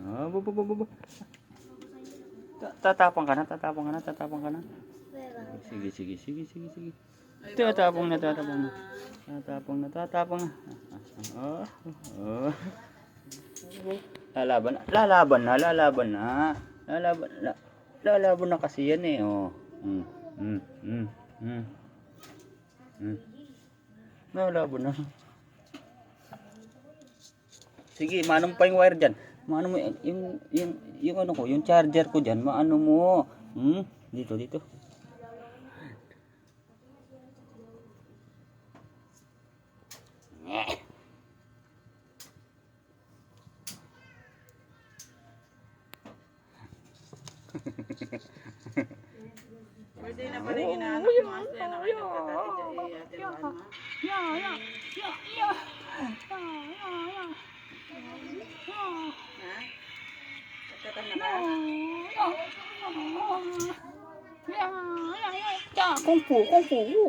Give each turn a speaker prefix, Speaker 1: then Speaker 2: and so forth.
Speaker 1: Ah, tatapang ka na, tatapang ka na, tatapang ka na. Sige, sige, sige, sige, sige. Tatapang na, tatapang na. Tatapang na, tatapang na. Oh, oh. Lalaban na, lalaban na, lalaban na. Lalaban na. Lalaban na kasi yan eh, oh. Lalaban na. Sige, manong pa yung wire dyan. Maano mo yung ano ko, yung charger ko dyan, maano mo. Dito, dito.
Speaker 2: Pwede na pala yung inaanak mo. Asya na kayo nagkakati dyan. Ha? Nagkatanda ka?
Speaker 1: Kung fu, kung fu.